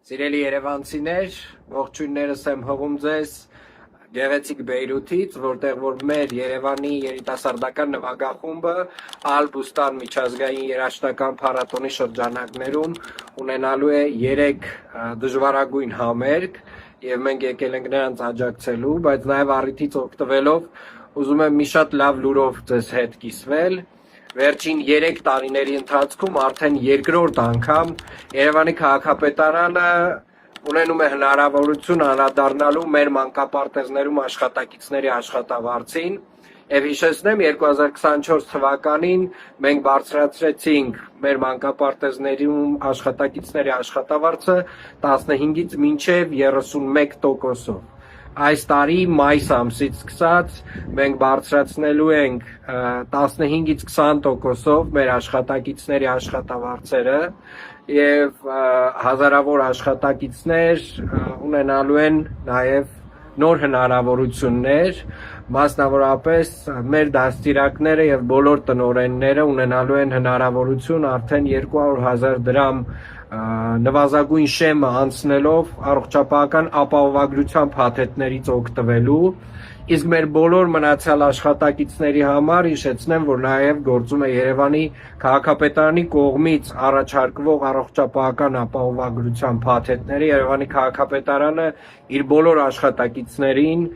Սիրելի երևանցիներ, ողջույններս եմ հղում ձեզ գեղեցիկ Բեյրութից, որտեղ որ մեր Երևանի երիտասարդական նվագախումբը Ալ-Բուստան միջազգային երաժշտական փառատոնի շրջանակներում ունենալու է 3 դժվարագույն համերգ եւ մենք եկել ենք նրանց աջակցելու, բայց նաեւ առիթից օգտվելով ուզում եմ մի շատ լավ լուրով ձեզ հետ կիսվել։ Վերջին 3 տարիների ընթացքում արդեն երկրորդ անգամ Երևանի քաղաքապետարանը ունենում է հնարավորություն անդրադառնալու մեր մանկապարտեզներում աշխատակիցների աշխատավարձին եւ հիշեցնեմ 2024 թվականին մենք բարձրացրեցինք մեր մանկապարտեզներում աշխատակիցների աշխատավարձը 15-ից մինչեւ 31%-ով։ Այս տարի մայիս ամսից սկսած մենք բարձրացնելու ենք 15-ից 20%-ով մեր աշխատակիցների աշխատավարձերը եւ հազարավոր աշխատակիցներ ունենալու են նաեւ նոր հնարավորություններ, մասնավորապես մեր դաստիարակները եւ բոլոր տնօրենները ունենալու են հնարավորություն արդեն 200,000 դրամ նվազագույն շեմը անցնելով առողջապահական ապահովագրության փաթեթներից օգտվելու, իսկ մեր բոլոր մնացյալ աշխատակիցների համար հիշեցնեմ, որ նաև գործում է Երևանի քաղաքապետարանի կողմից առաջարկվող առողջապահական ապահովագրության փաթեթները, Երևանի քաղաքապետարանը իր բոլոր աշխատակիցներին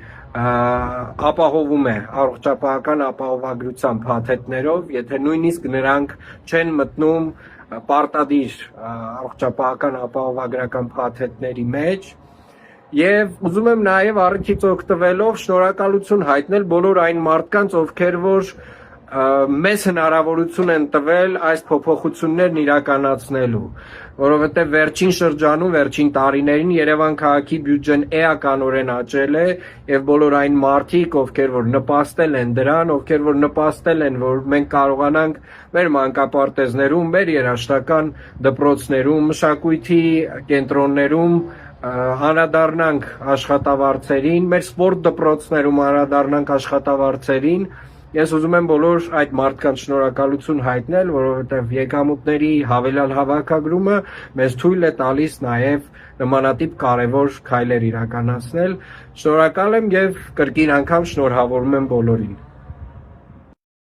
ապահովում է առողջապահական ապահովագրության փաթեթներով, եթե նույնիսկ նրանք չեն մտնում պարտադիր առողջապահական ապահովագրական փաթեթների մեջ եւ ուզում եմ նաեւ առիթից օգտվելով շնորհակալություն հայտնել բոլոր այն մարդկանց, ովքեր որ մեզ հնարավորություն են տվել այս փոփոխություններն իրականացնելու, որովհետեւ վերջին շրջանում, վերջին տարիներին Երևան քաղաքի բյուջեն էականորեն աճել է եւ բոլոր այն մարդիկ, ովքեր որ նպաստել են դրան, ովքեր որ նպաստել են, որ մենք կարողանանք մեր մանկապարտեզներում, մեր երաժշտական դպրոցներում, մշակույթի կենտրոններում անդրադառնանք աշխատավարձերին, մեր սպորտ դպրոցներում անդրադառնանք աշխատավարձերին։ Ես ուզում եմ բոլոր այդ մարդկանց շնորհակալություն հայտնել, որովհետև եկամուտների հավելյալ հավաքագրումը մեզ թույլ է տալիս նաև նմանատիպ կարևոր քայլեր իրականացնել։ Շնորհակալ եմ եւ կրկին անգամ շնորհավորում եմ բոլորին։